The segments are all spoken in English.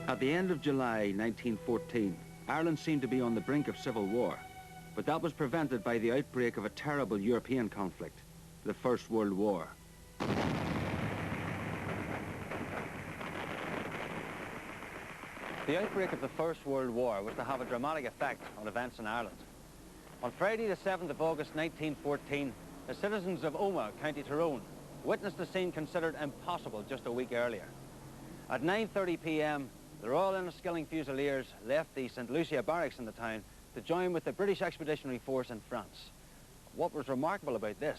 At the end of July 1914, Ireland seemed to be on the brink of civil war, but that was prevented by the outbreak of a terrible European conflict, the First World War. The outbreak of the First World War was to have a dramatic effect on events in Ireland. On Friday the 7th of August 1914, the citizens of Omagh, County Tyrone, witnessed a scene considered impossible just a week earlier. At 9:30 p.m, the Royal Enniskilling Fusiliers left the St. Lucia barracks in the town to join with the British Expeditionary Force in France. What was remarkable about this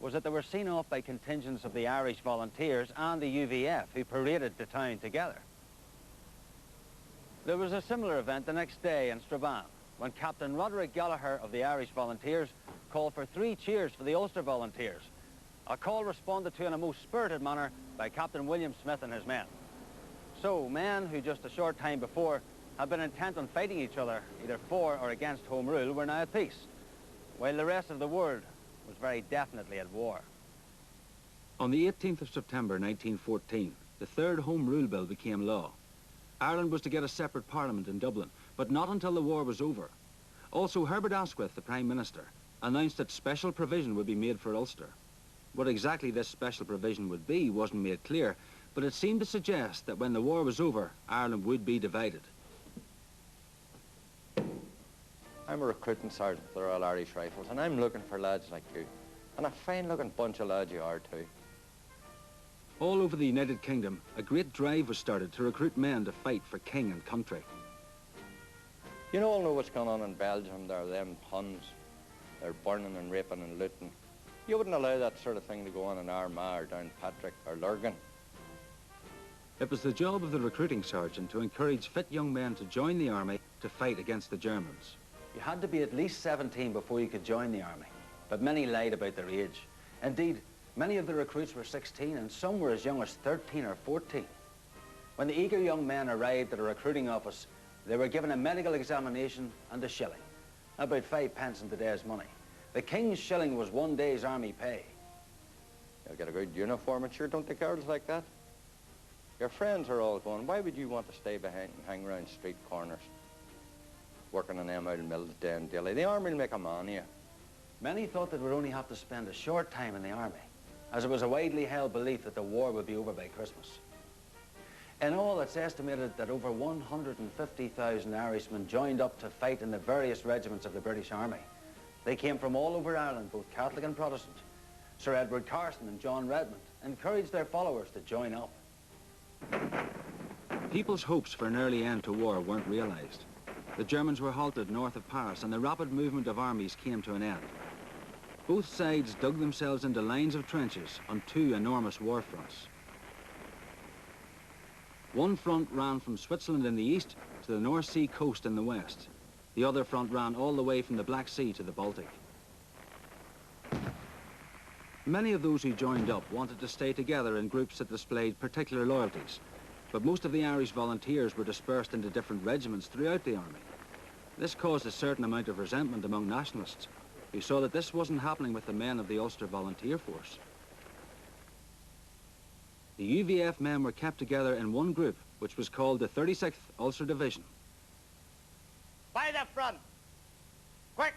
was that they were seen off by contingents of the Irish Volunteers and the UVF, who paraded the town together. There was a similar event the next day in Strabane, when Captain Roderick Gallagher of the Irish Volunteers called for 3 cheers for the Ulster Volunteers, a call responded to in a most spirited manner by Captain William Smith and his men. So, men who just a short time before had been intent on fighting each other, either for or against Home Rule, were now at peace, while the rest of the world was very definitely at war. On the 18th of September 1914, the third Home Rule Bill became law. Ireland was to get a separate parliament in Dublin, but not until the war was over. Also, Herbert Asquith, the Prime Minister, announced that special provision would be made for Ulster. What exactly this special provision would be wasn't made clear, but it seemed to suggest that when the war was over, Ireland would be divided. I'm a recruiting sergeant for the Royal Irish Rifles, and I'm looking for lads like you. And a fine-looking bunch of lads you are too. All over the United Kingdom, a great drive was started to recruit men to fight for king and country. You all know what's going on in Belgium. There are them Huns. They're burning and raping and looting. You wouldn't allow that sort of thing to go on in Armagh or Downpatrick or Lurgan. It was the job of the recruiting sergeant to encourage fit young men to join the army to fight against the Germans. You had to be at least 17 before you could join the army, but many lied about their age. Indeed, many of the recruits were 16 and some were as young as 13 or 14. When the eager young men arrived at a recruiting office, they were given a medical examination and a shilling, about 5 pence in today's money. The King's shilling was 1 day's army pay. You'll get a good uniform and sure, don't take girls like that. Your friends are all going, why would you want to stay behind and hang around street corners, working on them out in mills day and daily? The army will make a man of you. Many thought they would only have to spend a short time in the army, as it was a widely held belief that the war would be over by Christmas. In all, it's estimated that over 150,000 Irishmen joined up to fight in the various regiments of the British Army. They came from all over Ireland, both Catholic and Protestant. Sir Edward Carson and John Redmond encouraged their followers to join up. People's hopes for an early end to war weren't realised. The Germans were halted north of Paris and the rapid movement of armies came to an end. Both sides dug themselves into lines of trenches on 2 enormous war fronts. One front ran from Switzerland in the east to the North Sea coast in the west. The other front ran all the way from the Black Sea to the Baltic. Many of those who joined up wanted to stay together in groups that displayed particular loyalties, but most of the Irish volunteers were dispersed into different regiments throughout the army. This caused a certain amount of resentment among nationalists, who saw that this wasn't happening with the men of the Ulster Volunteer Force. The UVF men were kept together in one group, which was called the 36th Ulster Division. By the front! Quick!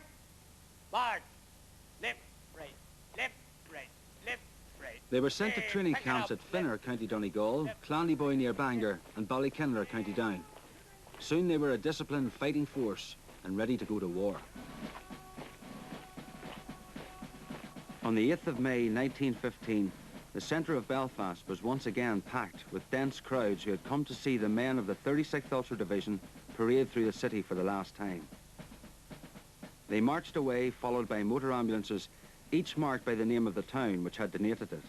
March! Left, right, left, right, left, right. They were sent to training camps at Finner, County Donegal, Clandyboy near Bangor, and Ballykinler, County Down. Soon they were a disciplined fighting force and ready to go to war. On the 8th of May 1915, the centre of Belfast was once again packed with dense crowds who had come to see the men of the 36th Ulster Division parade through the city for the last time. They marched away, followed by motor ambulances, each marked by the name of the town which had donated it.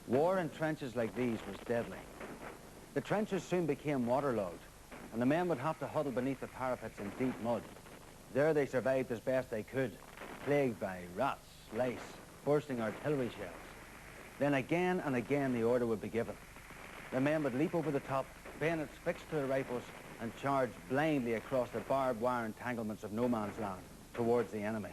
War in trenches like these was deadly. The trenches soon became waterlogged, and the men would have to huddle beneath the parapets in deep mud. There they survived as best they could, plagued by rats, lice, bursting artillery shells. Then again and again the order would be given. The men would leap over the top, bayonets fixed to their rifles, and charge blindly across the barbed wire entanglements of no man's land towards the enemy.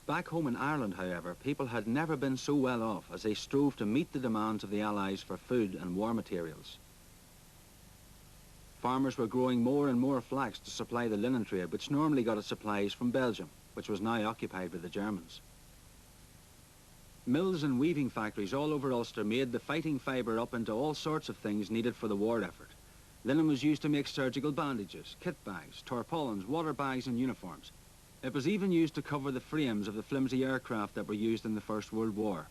Back home in Ireland, however, people had never been so well off as they strove to meet the demands of the Allies for food and war materials. Farmers were growing more and more flax to supply the linen trade, which normally got its supplies from Belgium, which was now occupied by the Germans. Mills and weaving factories all over Ulster made the fighting fibre up into all sorts of things needed for the war effort. Linen was used to make surgical bandages, kit bags, tarpaulins, water bags and uniforms. It was even used to cover the frames of the flimsy aircraft that were used in the First World War.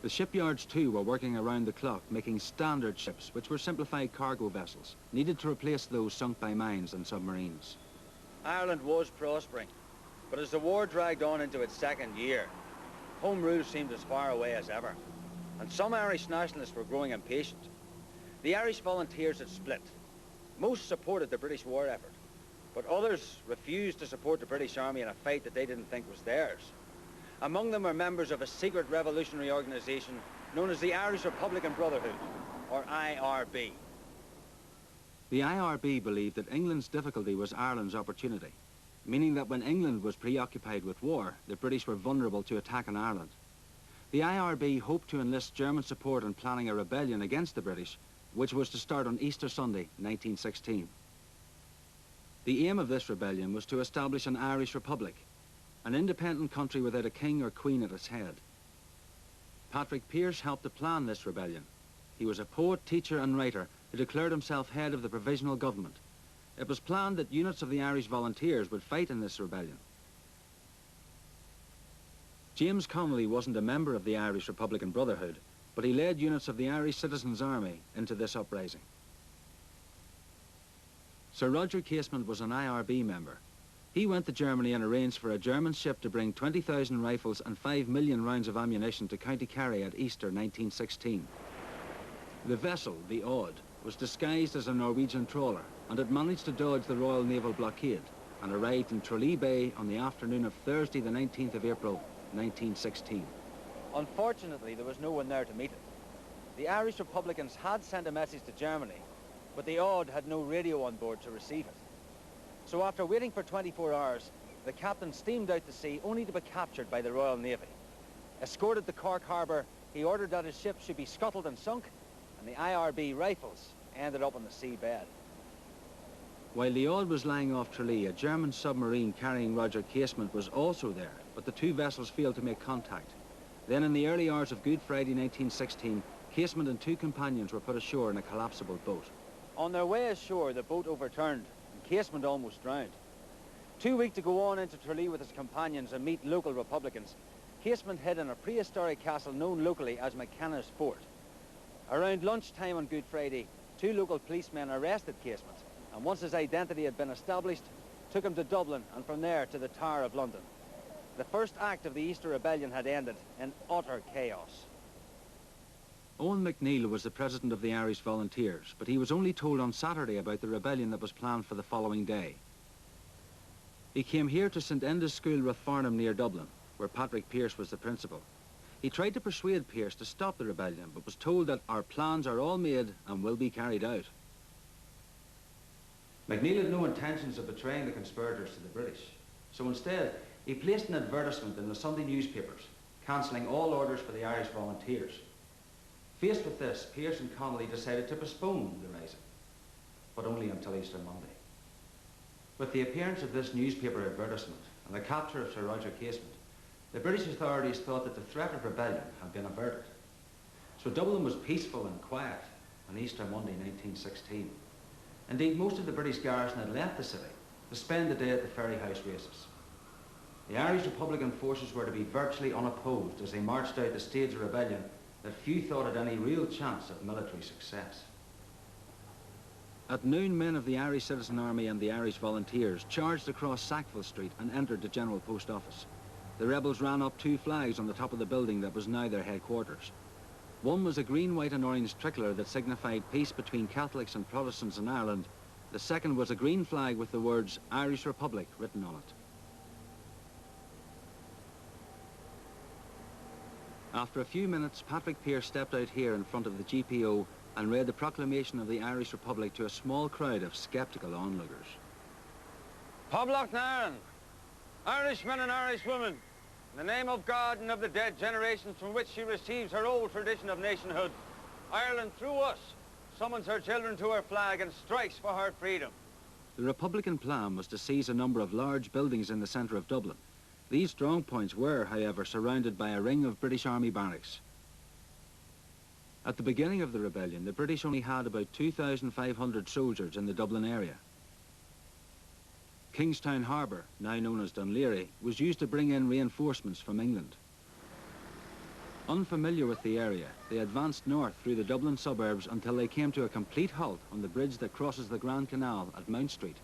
The shipyards too were working around the clock, making standard ships, which were simplified cargo vessels, needed to replace those sunk by mines and submarines. Ireland was prospering, but as the war dragged on into its second year, home rule seemed as far away as ever, and some Irish nationalists were growing impatient. The Irish volunteers had split. Most supported the British war effort, but others refused to support the British Army in a fight that they didn't think was theirs. Among them were members of a secret revolutionary organisation known as the Irish Republican Brotherhood, or IRB. The IRB believed that England's difficulty was Ireland's opportunity, meaning that when England was preoccupied with war, the British were vulnerable to attack on Ireland. The IRB hoped to enlist German support in planning a rebellion against the British, which was to start on Easter Sunday, 1916. The aim of this rebellion was to establish an Irish Republic, an independent country without a king or queen at its head. Patrick Pearse helped to plan this rebellion. He was a poet, teacher and writer who declared himself head of the provisional government. It was planned that units of the Irish volunteers would fight in this rebellion. James Connolly wasn't a member of the Irish Republican Brotherhood, but he led units of the Irish Citizens' Army into this uprising. Sir Roger Casement was an IRB member. He went to Germany and arranged for a German ship to bring 20,000 rifles and 5 million rounds of ammunition to County Kerry at Easter 1916. The vessel, the Hogg, was disguised as a Norwegian trawler and had managed to dodge the Royal Naval blockade and arrived in Tralee Bay on the afternoon of Thursday the 19th of April 1916. Unfortunately, there was no one there to meet it. The Irish Republicans had sent a message to Germany, but the Hogg had no radio on board to receive it. So after waiting for 24 hours, the captain steamed out to sea only to be captured by the Royal Navy. Escorted to Cork Harbour, he ordered that his ship should be scuttled and sunk, and the IRB rifles ended up on the seabed. While the Hogg was lying off Tralee, a German submarine carrying Roger Casement was also there, but the two vessels failed to make contact. Then in the early hours of Good Friday 1916, Casement and two companions were put ashore in a collapsible boat. On their way ashore, the boat overturned, and Casement almost drowned. Too weak to go on into Tralee with his companions and meet local Republicans, Casement hid in a prehistoric castle known locally as McKenna's Fort. Around lunchtime on Good Friday, two local policemen arrested Casement, and once his identity had been established, took him to Dublin and from there to the Tower of London. The first act of the Easter Rebellion had ended in utter chaos. Owen McNeill was the president of the Irish Volunteers, but he was only told on Saturday about the rebellion that was planned for the following day. He came here to St Enda's School, Rathfarnham, near Dublin, where Patrick Pearse was the principal. He tried to persuade Pearse to stop the rebellion, but was told that our plans are all made and will be carried out. McNeill had no intentions of betraying the conspirators to the British, so instead he placed an advertisement in the Sunday newspapers, cancelling all orders for the Irish Volunteers. Faced with this, Pearse and Connolly decided to postpone the rising, but only until Easter Monday. With the appearance of this newspaper advertisement and the capture of Sir Roger Casement, the British authorities thought that the threat of rebellion had been averted. So Dublin was peaceful and quiet on Easter Monday 1916. Indeed, most of the British garrison had left the city to spend the day at the Ferry House races. The Irish Republican forces were to be virtually unopposed as they marched out to stage a rebellion that few thought had any real chance of military success. At noon, men of the Irish Citizen Army and the Irish Volunteers charged across Sackville Street and entered the General Post Office. The rebels ran up two flags on the top of the building that was now their headquarters. One was a green, white and orange tricolour that signified peace between Catholics and Protestants in Ireland. The second was a green flag with the words Irish Republic written on it. After a few minutes, Patrick Pearse stepped out here in front of the GPO and read the proclamation of the Irish Republic to a small crowd of sceptical onlookers. Poblacht Nairn, Irishmen and Irishwomen, in the name of God and of the dead generations from which she receives her old tradition of nationhood, Ireland, through us, summons her children to her flag and strikes for her freedom. The Republican plan was to seize a number of large buildings in the centre of Dublin. These strong points were, however, surrounded by a ring of British Army barracks. At the beginning of the rebellion, the British only had about 2,500 soldiers in the Dublin area. Kingstown Harbour, now known as Dunleary, was used to bring in reinforcements from England. Unfamiliar with the area, they advanced north through the Dublin suburbs until they came to a complete halt on the bridge that crosses the Grand Canal at Mount Street.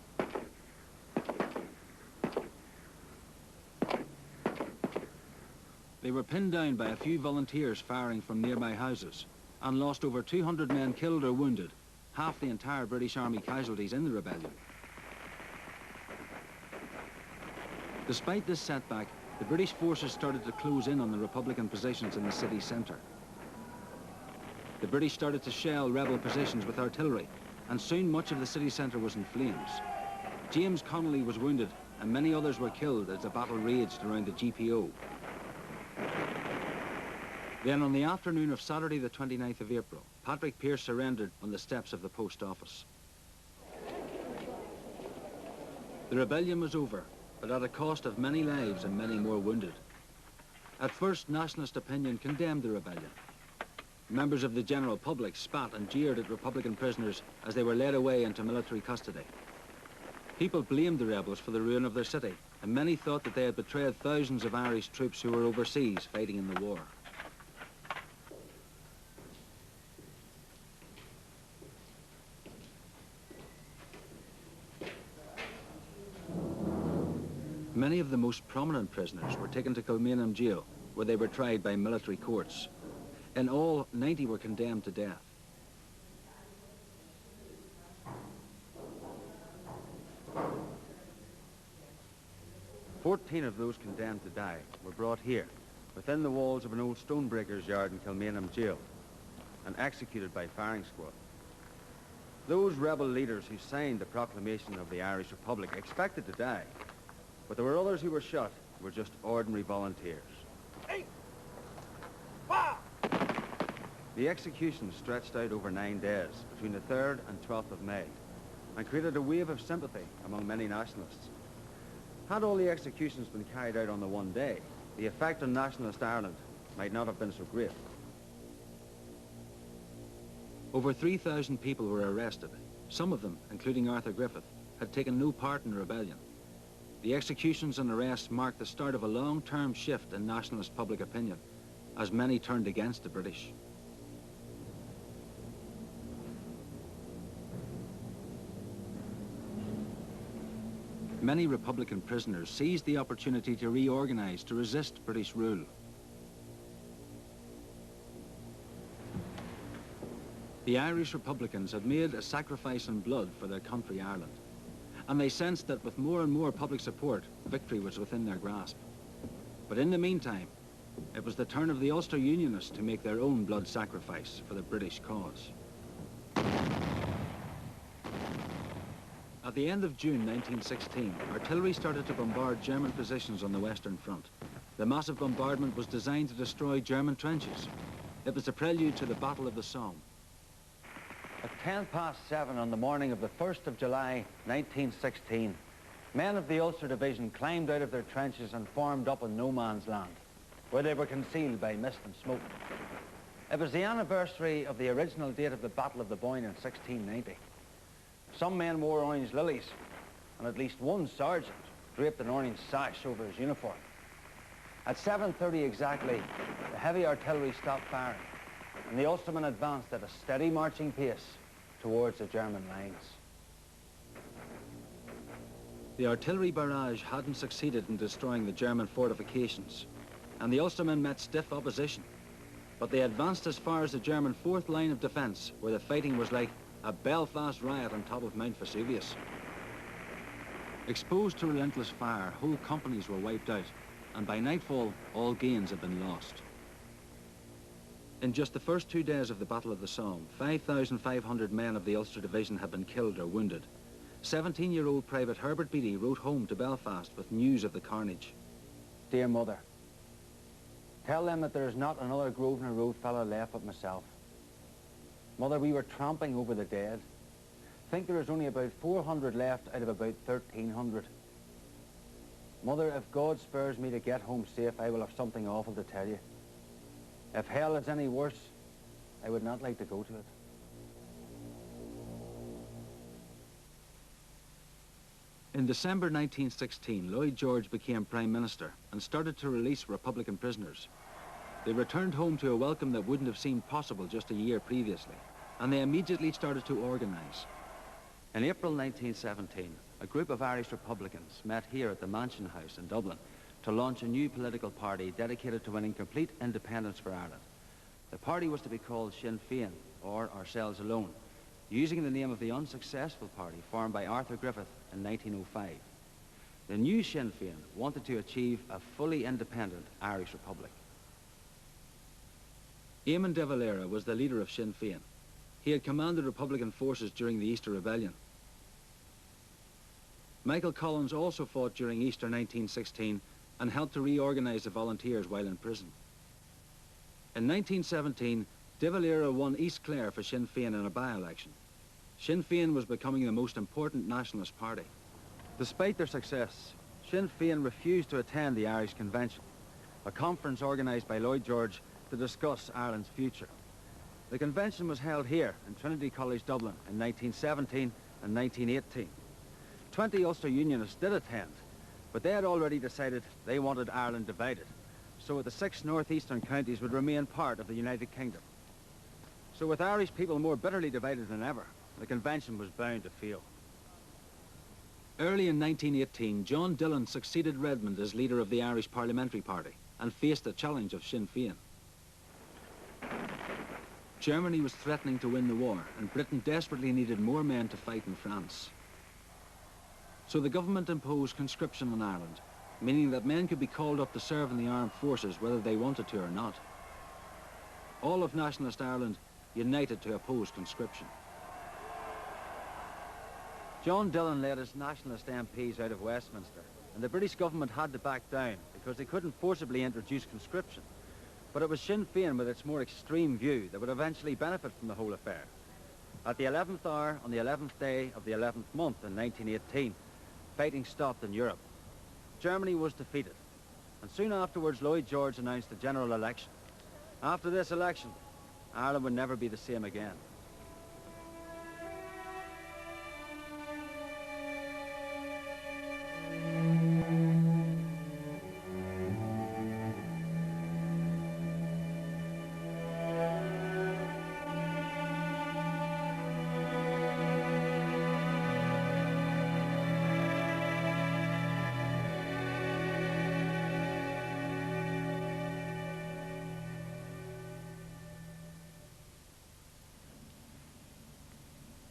They were pinned down by a few volunteers firing from nearby houses and lost over 200 men killed or wounded, half the entire British Army casualties in the rebellion. Despite this setback, the British forces started to close in on the Republican positions in the city centre. The British started to shell rebel positions with artillery, and soon much of the city centre was in flames. James Connolly was wounded, and many others were killed as the battle raged around the GPO. Then on the afternoon of Saturday the 29th of April, Patrick Pearse surrendered on the steps of the post office. The rebellion was over, but at a cost of many lives and many more wounded. At first, nationalist opinion condemned the rebellion. Members of the general public spat and jeered at Republican prisoners as they were led away into military custody. People blamed the rebels for the ruin of their city, and many thought that they had betrayed thousands of Irish troops who were overseas fighting in the war. Many of the most prominent prisoners were taken to Kilmainham jail, where they were tried by military courts. In all, 90 were condemned to death. "14 of those condemned to die were brought here, within the walls of an old stonebreaker's yard in Kilmainham jail, and executed by firing squad. Those rebel leaders who signed the proclamation of the Irish Republic expected to die, but there were others who were shot who were just ordinary volunteers." The execution stretched out over 9 days, between the 3rd and 12th of May, and created a wave of sympathy among many nationalists. Had all the executions been carried out on the one day, the effect on nationalist Ireland might not have been so great. Over 3,000 people were arrested. Some of them, including Arthur Griffith, had taken no part in the rebellion. The executions and arrests marked the start of a long-term shift in nationalist public opinion, as many turned against the British. Many Republican prisoners seized the opportunity to reorganize to resist British rule. The Irish Republicans had made a sacrifice in blood for their country, Ireland, and they sensed that with more and more public support, victory was within their grasp. But in the meantime, it was the turn of the Ulster Unionists to make their own blood sacrifice for the British cause. At the end of June 1916, artillery started to bombard German positions on the Western Front. The massive bombardment was designed to destroy German trenches. It was a prelude to the Battle of the Somme. At 7:10 on the morning of the 1st of July, 1916, men of the Ulster Division climbed out of their trenches and formed up in no man's land, where they were concealed by mist and smoke. It was the anniversary of the original date of the Battle of the Boyne in 1690. Some men wore orange lilies, and at least one sergeant draped an orange sash over his uniform. At 7:30 exactly, the heavy artillery stopped firing, and the Ulstermen advanced at a steady marching pace towards the German lines. The artillery barrage hadn't succeeded in destroying the German fortifications, and the Ulstermen met stiff opposition. But they advanced as far as the German 4th line of defence, where the fighting was like a Belfast riot on top of Mount Vesuvius. Exposed to relentless fire, whole companies were wiped out, and by nightfall, all gains had been lost. In just the first 2 days of the Battle of the Somme, 5,500 men of the Ulster Division had been killed or wounded. 17-year-old Private Herbert Beattie wrote home to Belfast with news of the carnage. Dear Mother, tell them that there is not another Grosvenor Road fellow left but myself. Mother, we were tramping over the dead. Think there is only about 400 left out of about 1,300. Mother, if God spares me to get home safe, I will have something awful to tell you. If hell is any worse, I would not like to go to it. In December 1916, Lloyd George became Prime Minister and started to release Republican prisoners. They returned home to a welcome that wouldn't have seemed possible just a year previously, and they immediately started to organise. In April 1917, a group of Irish Republicans met here at the Mansion House in Dublin to launch a new political party dedicated to winning complete independence for Ireland. The party was to be called Sinn Féin, or Ourselves Alone, using the name of the unsuccessful party formed by Arthur Griffith in 1905. The new Sinn Féin wanted to achieve a fully independent Irish Republic. Eamon de Valera was the leader of Sinn Féin. He had commanded Republican forces during the Easter Rebellion. Michael Collins also fought during Easter 1916 and helped to reorganise the volunteers while in prison. In 1917, de Valera won East Clare for Sinn Féin in a by-election. Sinn Féin was becoming the most important nationalist party. Despite their success, Sinn Féin refused to attend the Irish Convention, a conference organised by Lloyd George to discuss Ireland's future. The convention was held here in Trinity College, Dublin in 1917 and 1918. 20 Ulster Unionists did attend, but they had already decided they wanted Ireland divided, so the 6 northeastern counties would remain part of the United Kingdom. So with Irish people more bitterly divided than ever, the convention was bound to fail. Early in 1918, John Dillon succeeded Redmond as leader of the Irish Parliamentary Party and faced the challenge of Sinn Féin. Germany was threatening to win the war, and Britain desperately needed more men to fight in France. So the government imposed conscription on Ireland, meaning that men could be called up to serve in the armed forces whether they wanted to or not. All of nationalist Ireland united to oppose conscription. John Dillon led his nationalist MPs out of Westminster, and the British government had to back down because they couldn't forcibly introduce conscription. But it was Sinn Féin with its more extreme view that would eventually benefit from the whole affair. At the 11th hour, on the 11th day of the 11th month in 1918, fighting stopped in Europe. Germany was defeated, and soon afterwards Lloyd George announced the general election. After this election, Ireland would never be the same again.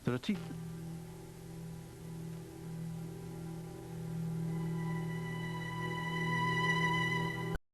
There are